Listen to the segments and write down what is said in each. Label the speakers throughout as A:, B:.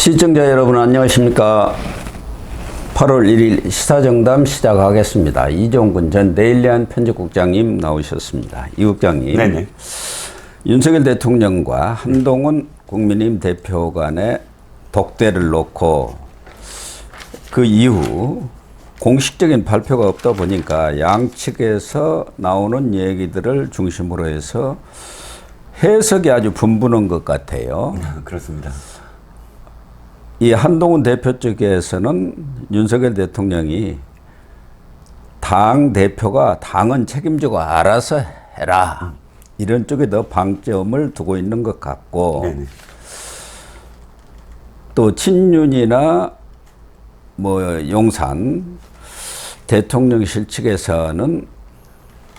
A: 시청자 여러분 안녕하십니까. 8월 1일 시사정담 시작하겠습니다. 이종근 전 데일리안 편집국장님 나오셨습니다. 이 국장님,
B: 네네.
A: 윤석열 대통령과 한동훈 국민의힘 대표 간의 독대를 놓고 그 이후 공식적인 발표가 없다 보니까 양측에서 나오는 얘기들을 중심으로 해서 해석이 아주 분분한 것 같아요.
B: 그렇습니다.
A: 이 한동훈 대표 쪽에서는 윤석열 대통령이 당 대표가 당은 책임지고 알아서 해라, 이런 쪽에 더 방점을 두고 있는 것 같고,
B: 네네.
A: 또 친윤이나 뭐 용산 대통령실 측에서는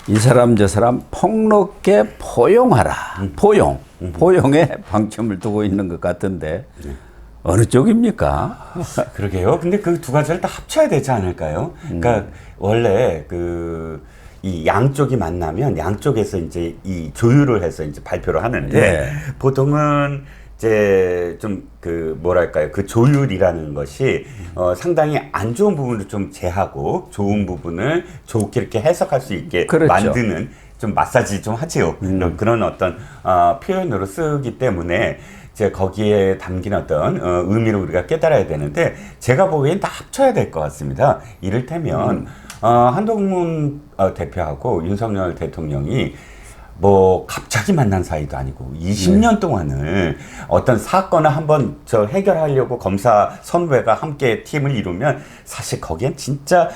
A: 이 사람 저 사람 폭넓게 포용하라, 포용에 방점을 두고 있는 것 같은데 어느 쪽입니까?
B: 그러게요. 근데 그 두 가지를 다 합쳐야 되지 않을까요? 그러니까 원래 이 양쪽이 만나면 양쪽에서 이제 이 조율을 해서 이제 발표를 하는데,
A: 네.
B: 보통은 이제 좀 뭐랄까요, 그 조율이라는 것이 상당히 안 좋은 부분을 좀 제하고 좋은 부분을 좋게 이렇게 해석할 수 있게
A: 그렇죠.
B: 만드는, 좀 마사지 좀 하지요. 그런 어떤 표현으로 쓰기 때문에 이제 거기에 담긴 어떤 의미를 우리가 깨달아야 되는데, 제가 보기엔 다 합쳐야 될 것 같습니다. 이를테면 한동훈 대표하고 윤석열 대통령이 뭐 갑자기 만난 사이도 아니고 20년 동안을 어떤 사건을 한번 해결하려고 검사 선후배가 함께 팀을 이루면 사실 거기엔 진짜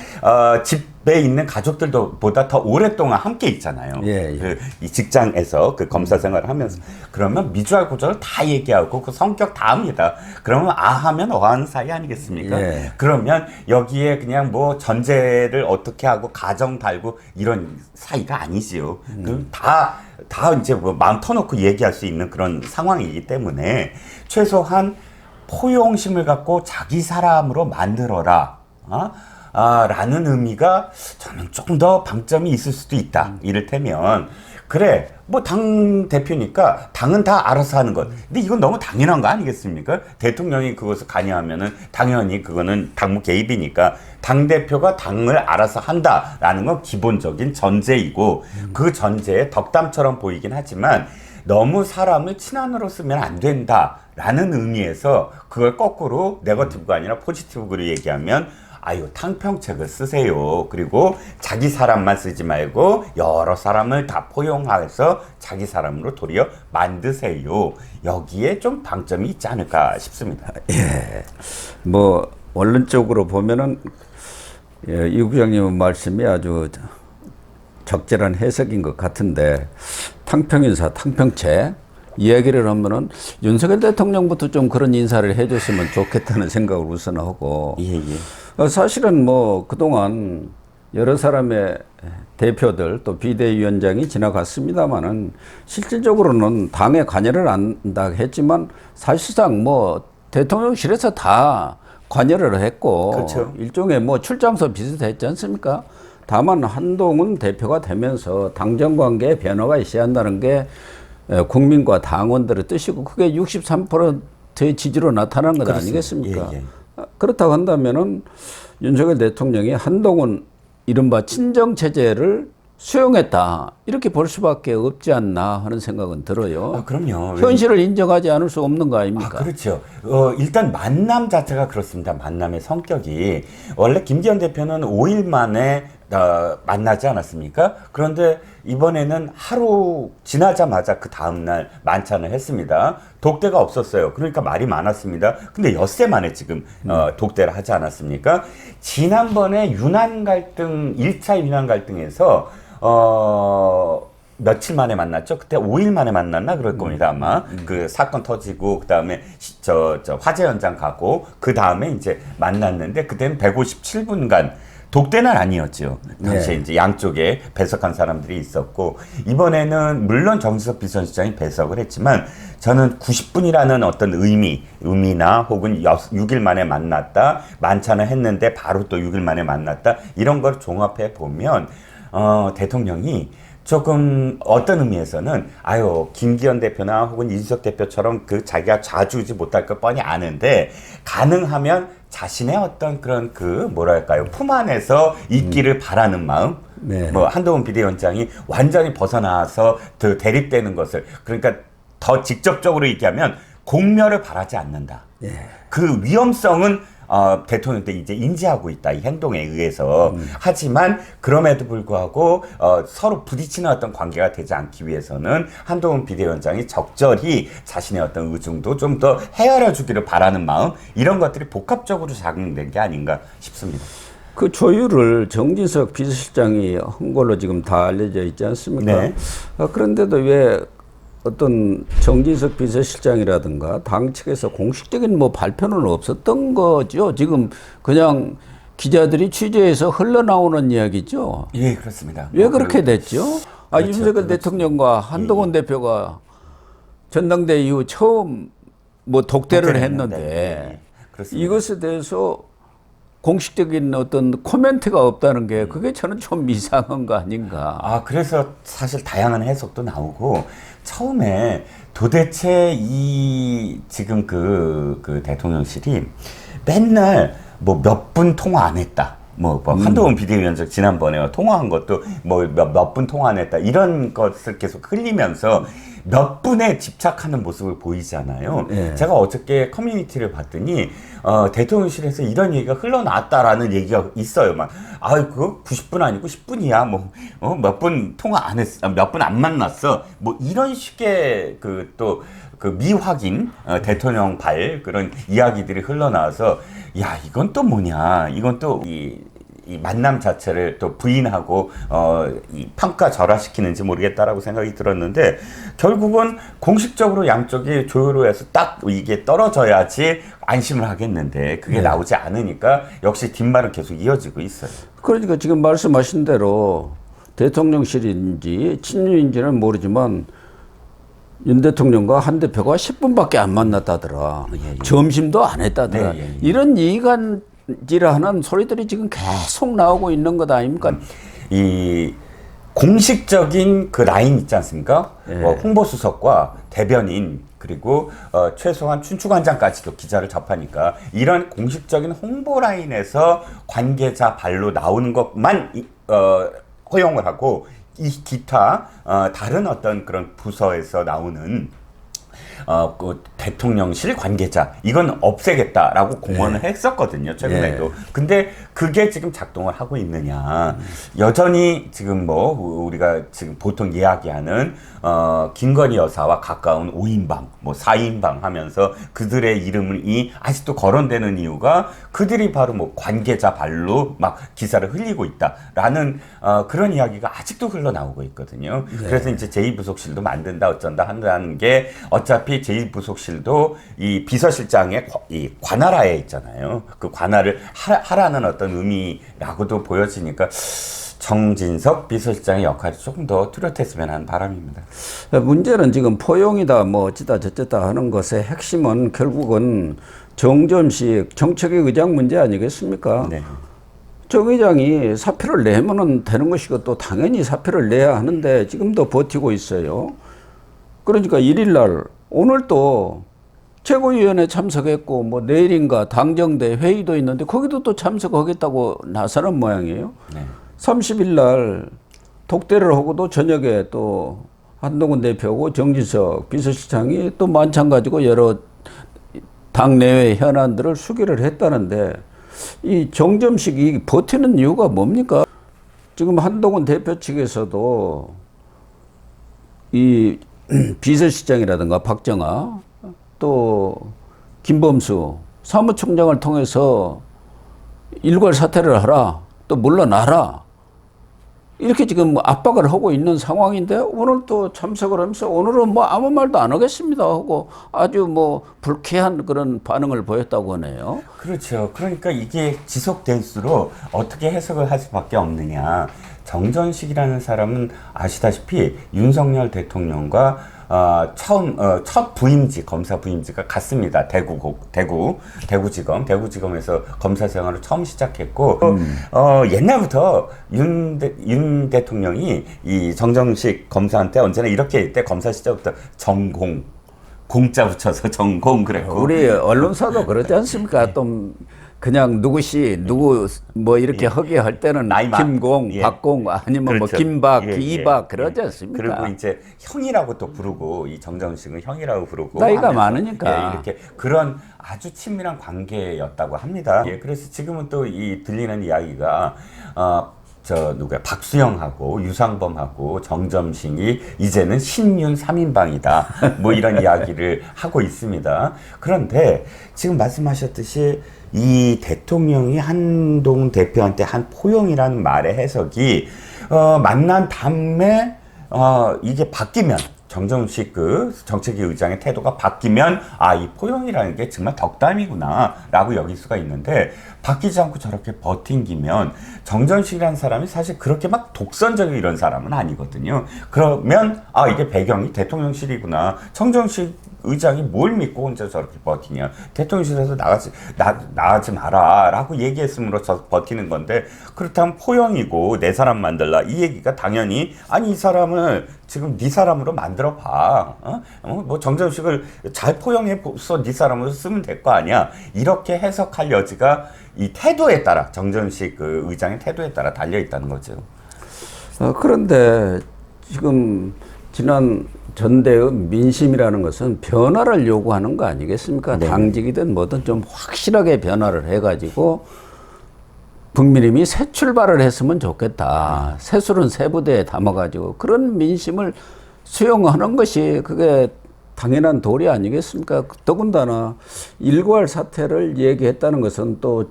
B: 집에 있는 가족들도 보다 더 오랫동안 함께 있잖아요.
A: 예.
B: 이 직장에서 그 검사 생활을 하면서. 그러면 미주알 구조를 다 얘기하고 그 성격 다 합니다. 그러면 하면 하는 사이 아니겠습니까?
A: 예.
B: 그러면 여기에 그냥 뭐 전제를 어떻게 하고 가정 달고 이런 사이가 아니지요. 다 이제 뭐 마음 터놓고 얘기할 수 있는 그런 상황이기 때문에 최소한 포용심을 갖고 자기 사람으로 만들어라, 라는 의미가 저는 조금 더 방점이 있을 수도 있다. 이를테면, 그래, 뭐 당 대표니까 당은 다 알아서 하는 것. 근데 이건 너무 당연한 거 아니겠습니까? 대통령이 그것을 관여하면은 당연히 그거는 당무 개입이니까 당 대표가 당을 알아서 한다라는 건 기본적인 전제이고, 그 전제에 덕담처럼 보이긴 하지만 너무 사람을 친한으로 쓰면 안 된다라는 의미에서 그걸 거꾸로 네거티브가 아니라 포지티브로 얘기하면, 아유, 탕평책을 쓰세요. 그리고 자기 사람만 쓰지 말고 여러 사람을 다 포용해서 자기 사람으로 도리어 만드세요. 여기에 좀 방점이 있지 않을까 싶습니다.
A: 예. 뭐 원론적으로 보면은 이 국장님 말씀이 아주 적절한 해석인 것 같은데, 탕평인사, 탕평책 이야기를 하면은 윤석열 대통령부터 좀 그런 인사를 해줬으면 좋겠다는 생각을 우선 하고, 사실은 뭐 그동안 여러 사람의 대표들 또 비대위원장이 지나갔습니다만은 실질적으로는 당에 관여를 한다 했지만 사실상 뭐 대통령실에서 다 관여를 했고,
B: 그렇죠.
A: 일종의 뭐 출장소 비슷했지 않습니까? 다만 한동훈 대표가 되면서 당정 관계에 변화가 있어야 한다는 게 국민과 당원들의 뜻이고, 그게 63%의 지지로 나타난 것 아니겠습니까? 그렇다고 한다면은 윤석열 대통령이 한동훈 이른바 친정체제를 수용했다, 이렇게 볼 수밖에 없지 않나 하는 생각은 들어요.
B: 그럼요.
A: 현실을 인정하지 않을 수 없는 거 아닙니까?
B: 그렇죠. 일단 만남 자체가 그렇습니다. 만남의 성격이. 원래 김기현 대표는 5일 만에 만나지 않았습니까? 그런데 이번에는 하루 지나자마자 그 다음날 만찬을 했습니다. 독대가 없었어요. 그러니까 말이 많았습니다. 근데 엿새 만에 지금 독대를 하지 않았습니까? 지난번에 유난 갈등, 1차 유난 갈등에서 며칠 만에 만났죠? 그때 5일 만에 만났나? 그럴 겁니다, 아마. 그 사건 터지고, 그 다음에 화재 현장 가고, 그 다음에 이제 만났는데, 그때는 157분간 독대는 아니었죠. 당시에 이제 양쪽에 배석한 사람들이 있었고, 이번에는 물론 정수석 비서실장이 배석을 했지만, 저는 90분이라는 어떤 의미나 혹은 6일 만에 만났다, 만찬을 했는데 바로 또 6일 만에 만났다, 이런 걸 종합해 보면, 대통령이 조금 어떤 의미에서는 아유 김기현 대표나 혹은 이준석 대표처럼 그 자기가 좌주지 못할 걸 뻔히 아는데 가능하면 자신의 어떤 그런 그 뭐랄까요 품 안에서 있기를 바라는 마음.
A: 네.
B: 뭐 한동훈 비대위원장이 완전히 벗어나서 더 대립되는 것을 그러니까 더 직접적으로 얘기하면 공멸을 바라지 않는다.
A: 예.
B: 그 위험성은 대통령 때 이제 인지하고 있다. 이 행동에 의해서. 하지만 그럼에도 불구하고 서로 부딪히는 어떤 관계가 되지 않기 위해서는 한동훈 비대위원장이 적절히 자신의 어떤 의중도 좀 더 헤아려 주기를 바라는 마음 이런 것들이 복합적으로 작용된 게 아닌가 싶습니다.
A: 그 조율을 정진석 비서실장이 한 걸로 지금 다 알려져 있지 않습니까?
B: 네.
A: 그런데도 왜 어떤 정진석 비서실장이라든가 당 측에서 공식적인 뭐 발표는 없었던 거죠. 지금 그냥 기자들이 취재해서 흘러나오는 이야기죠.
B: 예, 그렇습니다.
A: 왜 그렇게 됐죠?
B: 그렇죠.
A: 윤석열
B: 그렇죠.
A: 대통령과 한동훈 대표가 전당대 이후 처음 뭐 독대를 했는데
B: 예, 그렇습니다.
A: 이것에 대해서 공식적인 어떤 코멘트가 없다는 게 그게 저는 좀 이상한 거 아닌가.
B: 그래서 사실 다양한 해석도 나오고 처음에 도대체 이 지금 그 대통령실이 맨날 뭐 몇 분 통화 안 했다. 뭐 한동훈 비대위원장 지난번에 통화한 것도 뭐 몇 분 통화 안 했다. 이런 것을 계속 흘리면서 몇 분에 집착하는 모습을 보이잖아요.
A: 네.
B: 제가 어저께 커뮤니티를 봤더니 대통령실에서 이런 얘기가 흘러나왔다라는 얘기가 있어요. 막 그거 90분 아니고 10분이야. 뭐 몇 분 통화 안 했어. 몇 분 안 만났어. 뭐 이런 식의 그 미확인 대통령 발 그런 이야기들이 흘러나와서 야 이건 또 뭐냐. 이건 또 이 만남 자체를 또 부인하고 이 평가절하시키는지 모르겠다라고 생각이 들었는데 결국은 공식적으로 양쪽이 조율을 해서 딱 이게 떨어져야지 안심을 하겠는데 그게 나오지 않으니까 역시 뒷말은 계속 이어지고 있어요.
A: 그러니까 지금 말씀하신 대로 대통령실인지 친윤인지는 모르지만 윤 대통령과 한 대표가 10분밖에 안 만났다더라.
B: 예.
A: 점심도 안 했다더라.
B: 예.
A: 이런 이간질하는 소리들이 지금 계속 나오고 있는 것 아닙니까?
B: 이 공식적인 그 라인 있지 않습니까?
A: 예.
B: 홍보수석과 대변인 그리고 최소한 춘추관장까지도 기자를 접하니까 이런 공식적인 홍보 라인에서 관계자 발로 나오는 것만 허용을 하고 이 기타 다른 어떤 그런 부서에서 나오는 그 대통령실 관계자 이건 없애겠다라고 공언을 했었거든요 최근에도. 근데 그게 지금 작동을 하고 있느냐? 여전히 지금 뭐 우리가 지금 보통 이야기하는 김건희 여사와 가까운 5인방, 뭐 4인방 하면서 그들의 이름이 아직도 거론되는 이유가 그들이 바로 뭐 관계자 발로 막 기사를 흘리고 있다라는 그런 이야기가 아직도 흘러나오고 있거든요. 그래서 이제 제2부속실도 만든다 어쩐다 한다는 게 어차피 제2부속실도 이 비서실장의 이 관할하에 있잖아요. 그 관할을 하라는 어떤 의미라고도 보여지니까 정진석 비서실장의 역할이 조금 더 뚜렷했으면 하는 바람입니다.
A: 문제는 지금 포용이다 뭐 어찌다 저쩌다 하는 것의 핵심은 결국은 정점식 정책의 의장 문제 아니겠습니까?
B: 네.
A: 정 의장이 사표를 내면은 되는 것이고 또 당연히 사표를 내야 하는데 지금도 버티고 있어요. 그러니까 1일 날 오늘 또 최고위원회 참석했고 뭐 내일인가 당정대 회의도 있는데 거기도 또 참석하겠다고 나서는 모양이에요.
B: 네.
A: 30일 날 독대를 하고도 저녁에 또 한동훈 대표하고 정진석 비서실장이 또 만찬 가지고 여러 당내외 현안들을 수기를 했다는데 이 정점식이 버티는 이유가 뭡니까? 지금 한동훈 대표 측에서도 이 비서실장이라든가 박정아 또 김범수 사무총장을 통해서 일괄 사퇴를 하라 또 물러나라 이렇게 지금 압박을 하고 있는 상황인데 오늘 또 참석을 하면서 오늘은 뭐 아무 말도 안 하겠습니다 하고 아주 뭐 불쾌한 그런 반응을 보였다고 하네요.
B: 그렇죠. 그러니까 이게 지속될수록 어떻게 해석을 할 수밖에 없느냐. 정전식이라는 사람은 아시다시피 윤석열 대통령과 첫 부임지 검사 부임지가 같습니다. 대구지검에서 검사 생활을 처음 시작했고 옛날부터 윤 대통령이 이 정정식 검사한테 언제나 이렇게 할 때 검사 시절부터 전공 공짜 붙여서 전공 그랬고
A: 우리 언론사도 그러지 않습니까? 또 그냥 누구 뭐 이렇게 허기할 때는 김공,
B: 예.
A: 박공 아니면
B: 그렇죠.
A: 뭐 김박,
B: 예,
A: 이박
B: 예,
A: 그러지
B: 예.
A: 않습니까?
B: 그리고 이제 형이라고 또 부르고 이 정정식은 형이라고 부르고
A: 나이가
B: 하면서,
A: 많으니까.
B: 예, 이렇게 그런 아주 친밀한 관계였다고 합니다. 예, 그래서 지금은 또 이 들리는 이야기가 박수영하고 유상범하고 정점식이 이제는 신윤 3인방이다. 뭐 이런 이야기를 하고 있습니다. 그런데 지금 말씀하셨듯이 이 대통령이 한동훈 대표한테 한 포용이라는 말의 해석이 만난 다음에 이게 바뀌면 정정식 그 정책위 의장의 태도가 바뀌면 이 포용이라는 게 정말 덕담이구나 라고 여길 수가 있는데 바뀌지 않고 저렇게 버팅기면 정정식이라는 사람이 사실 그렇게 막 독선적인 이런 사람은 아니거든요. 그러면 이게 배경이 대통령실이구나. 정정식 의장이 뭘 믿고 혼자 저렇게 버티냐. 대통령실에서 나가지 마라 라고 얘기했으므로 버티는 건데 그렇다면 포용이고 내 사람 만들라 이 얘기가 당연히 이 사람을 지금 네 사람으로 만들어 봐. 뭐 정정식을 잘 포용해서 네 사람으로 쓰면 될 거 아니야. 이렇게 해석할 여지가 이 태도에 따라 정정식 그 의장의 태도에 따라 달려 있다는 거죠.
A: 그런데 지금 지난 전대의 민심이라는 것은 변화를 요구하는 거 아니겠습니까?
B: 네.
A: 당직이든 뭐든 좀 확실하게 변화를 해가지고 국민의힘이 새 출발을 했으면 좋겠다. 새술은 새 부대에 담아가지고 그런 민심을 수용하는 것이 그게 당연한 도리 아니겠습니까? 더군다나 일괄 사퇴를 얘기했다는 것은 또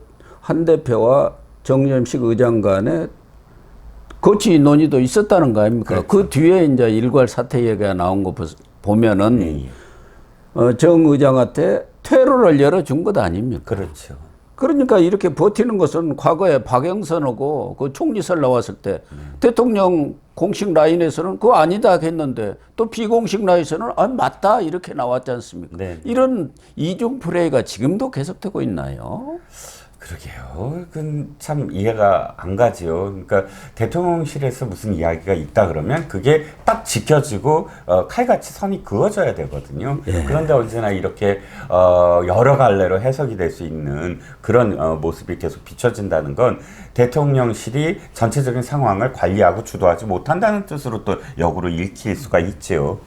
A: 한 대표와 정점식 의장 간에 거치 논의도 있었다는 거 아닙니까?
B: 그렇죠.
A: 그 뒤에 이제 일괄 사퇴 얘기가 나온 거 보면은 정 의장한테 퇴로를 열어준 것 아닙니까?
B: 그렇죠.
A: 그러니까 이렇게 버티는 것은 과거에 박영선하고 그 총리설 나왔을 때 대통령 공식 라인에서는 그거 아니다 했는데 또 비공식 라인에서는 맞다 이렇게 나왔지 않습니까?
B: 네.
A: 이런 이중 플레이가 지금도 계속되고 있나요?
B: 그러게요. 그건 참 이해가 안 가지요. 그러니까 대통령실에서 무슨 이야기가 있다 그러면 그게 딱 지켜지고 칼같이 선이 그어져야 되거든요.
A: 예.
B: 그런데 언제나 이렇게 여러 갈래로 해석이 될 수 있는 그런 모습이 계속 비춰진다는 건 대통령실이 전체적인 상황을 관리하고 주도하지 못한다는 뜻으로 또 역으로 읽힐 수가 있지요.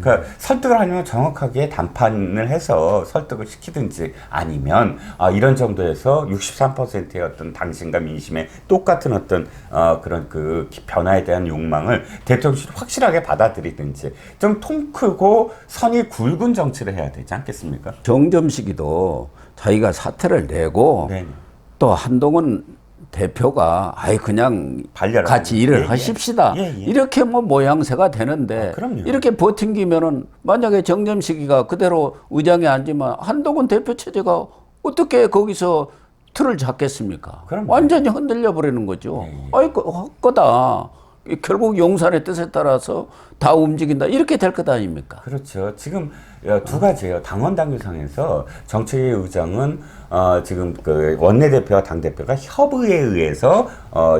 B: 그러니까 설득을 하려면 정확하게 담판을 해서 설득을 시키든지 아니면 이런 정도에서 63%의 어떤 당신과 민심의 똑같은 어떤 그런 그 변화에 대한 욕망을 대통령실이 확실하게 받아들이든지 좀 통 크고 선이 굵은 정치를 해야 되지 않겠습니까?
A: 정점식이도 자기가 사퇴를 내고
B: 네.
A: 또 한동훈 대표가 그냥
B: 반려를
A: 같이
B: 하는.
A: 일을
B: 예, 예.
A: 하십시다.
B: 예, 예.
A: 이렇게 뭐 모양새가 되는데
B: 그럼요.
A: 이렇게 버팅기면은 만약에 정점식이가 그대로 의장에 앉으면 한동훈 대표 체제가 어떻게 거기서 틀을 잡겠습니까?
B: 그럼요.
A: 완전히 흔들려 버리는 거죠.
B: 예, 예.
A: 거다. 결국 용산의 뜻에 따라서 다 움직인다. 이렇게 될 것 아닙니까?
B: 그렇죠. 지금 두 가지예요. 당원 당규상에서 정책위 의장은 지금 그 원내대표와 당대표가 협의에 의해서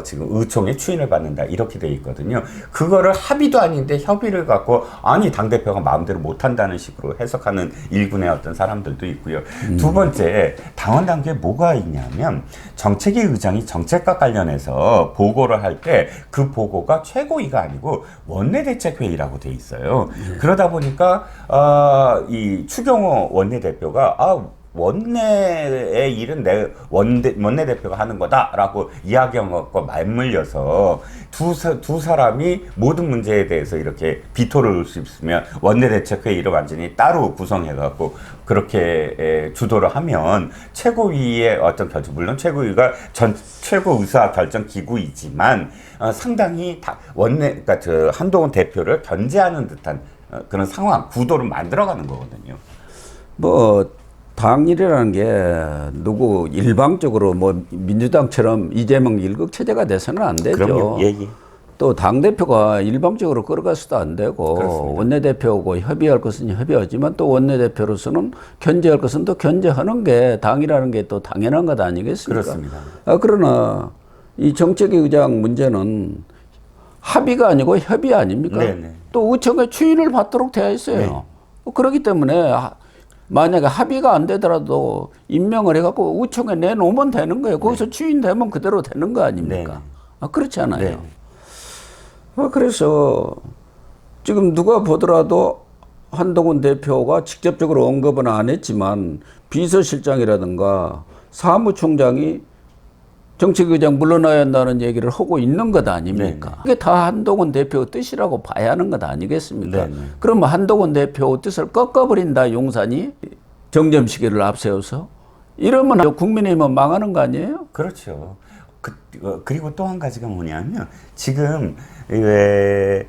B: 지금 의총의 추인을 받는다. 이렇게 돼 있거든요. 그거를 합의도 아닌데 협의를 갖고 당대표가 마음대로 못한다는 식으로 해석하는 일군의 어떤 사람들도 있고요. 두 번째, 당원 당규에 뭐가 있냐면 정책위 의장이 정책과 관련해서 보고를 할 때 그 보고가 최고위가 아니고 원내대책회의라고 돼 있어요. 그러다 보니까 이 추경호 원내대표가 원내의 일은 원내대표가 하는 거다라고 이야기한 것과 맞물려서 두 사람이 모든 문제에 대해서 이렇게 비토를 놓을 수 있으면 원내대책회의를 완전히 따로 구성해갖고 그렇게 주도를 하면 최고위의 어떤 결정, 물론 최고위가 최고 의사 결정 기구이지만 상당히 그러니까 한동훈 대표를 견제하는 듯한 그런 상황, 구도를 만들어가는 거거든요.
A: 당일이라는 게 누구 일방적으로 민주당처럼 이재명 일극 체제가 돼서는 안 되죠.
B: 그럼요. 예.
A: 또 당대표가 일방적으로 끌어가서도 안 되고
B: 그렇습니다.
A: 원내대표하고 협의할 것은 협의하지만 또 원내대표로서는 견제할 것은 또 견제하는 게 당이라는 게 또 당연한 것 아니겠습니까?
B: 그렇습니다.
A: 그러나 이 정책위 의장 문제는 합의가 아니고 협의 아닙니까?
B: 네네.
A: 또 의총에 추인을 받도록 되어 있어요.
B: 네.
A: 그렇기 때문에 만약에 합의가 안 되더라도 임명을 해갖고 의총에 내놓으면 되는 거예요. 거기서 추인되면 그대로 되는 거 아닙니까?
B: 네.
A: 그렇지 않아요.
B: 네.
A: 그래서 지금 누가 보더라도 한동훈 대표가 직접적으로 언급은 안 했지만 비서실장이라든가 사무총장이 정책위의장 물러나야 한다는 얘기를 하고 있는 것 아닙니까?
B: 네네.
A: 이게 다 한동훈 대표 뜻이라고 봐야 하는 것 아니겠습니까?
B: 네네.
A: 그러면 한동훈 대표 뜻을 꺾어버린다 용산이 정점 시기를 앞세워서 이러면 국민의힘은 망하는 거 아니에요?
B: 그렇죠. 그리고 또 한 가지가 뭐냐면 지금 왜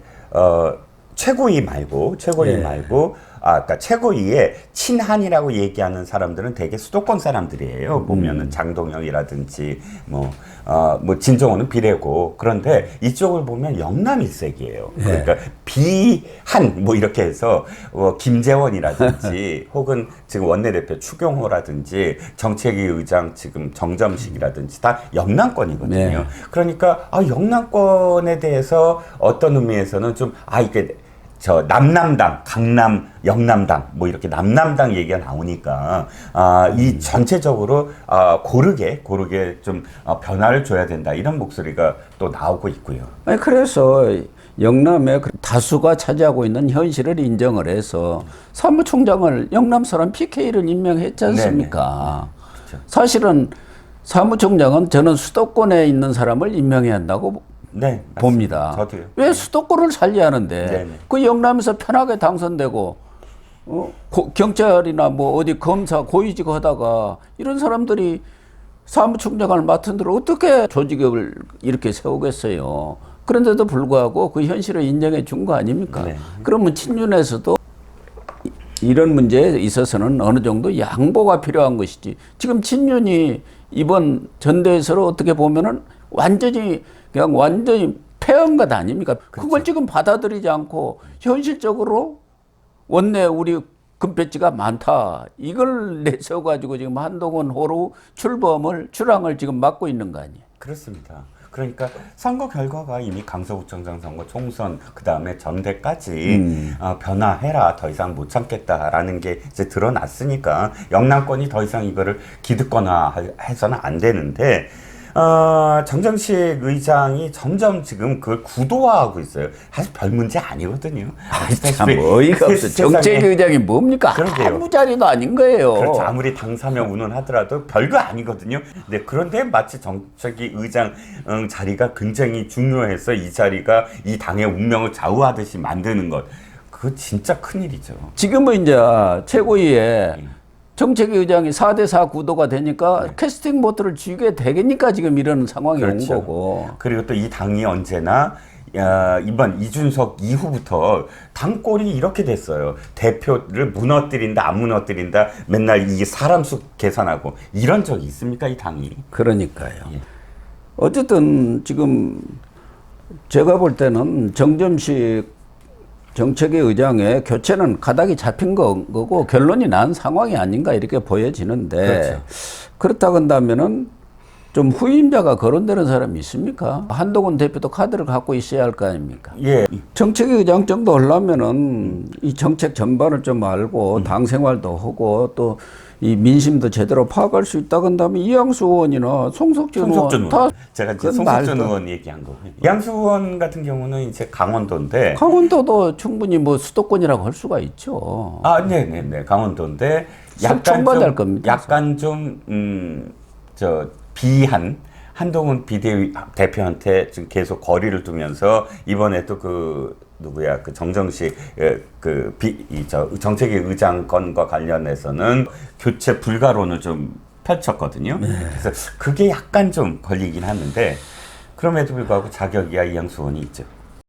B: 최고위 말고
A: 네.
B: 그러니까 최고위에 친한이라고 얘기하는 사람들은 대개 수도권 사람들이에요. 보면은 장동영이라든지 뭐 진정호는 비례고 그런데 이쪽을 보면 영남 일색이에요. 그러니까 비한 뭐 이렇게 해서 김재원이라든지 혹은 지금 원내대표 추경호라든지 정책위 의장 지금 정점식이라든지 다 영남권이거든요.
A: 네.
B: 그러니까 영남권에 대해서 어떤 의미에서는 좀 이게 저 남남당, 강남, 영남당 뭐 이렇게 남남당 얘기가 나오니까 이 전체적으로 고르게 좀 변화를 줘야 된다 이런 목소리가 또 나오고 있고요.
A: 그래서 영남의 다수가 차지하고 있는 현실을 인정을 해서 사무총장을 영남 사람 PK를 임명했지 않습니까?
B: 그렇죠.
A: 사실은 사무총장은 저는 수도권에 있는 사람을 임명해야 한다고
B: 네,
A: 봅니다.
B: 저도요.
A: 왜 수도권을 살려야 하는데
B: 네네.
A: 그 영남에서 편하게 당선되고 경찰이나 뭐 어디 검사 고위직 하다가 이런 사람들이 사무총장을 맡은 데를 어떻게 조직을 이렇게 세우겠어요. 그런데도 불구하고 그 현실을 인정해 준 거 아닙니까?
B: 네.
A: 그러면 친윤에서도 이런 문제에 있어서는 어느 정도 양보가 필요한 것이지. 지금 친윤이 이번 전대에서 어떻게 보면은 완전히 패한 것 아닙니까? 그걸 지금 받아들이지 않고 현실적으로 원내 우리 금배지가 많다. 이걸 내세워가지고 지금 한동훈 호루 출항을 지금 막고 있는 거 아니에요?
B: 그렇습니다. 그러니까 선거 결과가 이미 강서구청장 선거 총선 그다음에 전대까지 변화해라 더 이상 못 참겠다라는 게 이제 드러났으니까 영남권이 더 이상 이거를 기득권화해서는 안 되는데 정정식 의장이 점점 지금 그걸 구도화하고 있어요. 사실 별 문제 아니거든요.
A: 참 어이가 없어. 정책 의장이 뭡니까?
B: 그러게요.
A: 아무 자리도 아닌 거예요.
B: 그렇죠. 아무리 당사명 운운하더라도 별거 아니거든요. 네, 그런데 마치 정책위 의장 자리가 굉장히 중요해서 이 자리가 이 당의 운명을 좌우하듯이 만드는 것. 그거 진짜 큰일이죠.
A: 지금은 이제 최고위에 정책위 의장이 4대4 구도가 되니까 캐스팅 보트를 쥐게 되겠니까 지금 이런 상황이
B: 그렇죠.
A: 온 거고.
B: 그리고 또 이 당이 언제나 이번 이준석 이후부터 당 꼴이 이렇게 됐어요. 대표를 무너뜨린다, 안 무너뜨린다, 맨날 이 사람 수 계산하고 이런 적이 있습니까, 이 당이?
A: 그러니까요.
B: 예.
A: 어쨌든 지금 제가 볼 때는 정점식 정책위 의장의 교체는 가닥이 잡힌 거고 결론이 난 상황이 아닌가 이렇게 보여지는데
B: 그렇죠.
A: 그렇다고 한다면은 좀 후임자가 거론되는 사람이 있습니까? 한동훈 대표도 카드를 갖고 있어야 할 거 아닙니까?
B: 예.
A: 정책위 의장 정도 하려면은 이 정책 전반을 좀 알고 당 생활도 하고 또 이 민심도 제대로 파악할 수 있다 한다면 이양수 의원이나 송석준 의원 다
B: 제가 이제
A: 그건
B: 송석준
A: 말도-
B: 의원 얘기한 거고요. 이양수 의원 같은 경우는 이제 강원도인데
A: 강원도도 충분히 뭐 수도권이라고 할 수가 있죠.
B: 네네네. 강원도인데
A: 청받을 겁니다.
B: 약간 좀 비한 한동훈 비대표한테 지금 계속 거리를 두면서 이번에 또 그 누구야 그 정정식 정책위 의장 건과 관련해서는 교체 불가론을 좀 펼쳤거든요. 그래서 그게 약간 좀 걸리긴 하는데 그럼에도 불구하고 자격이야 이양수 의원이 있죠.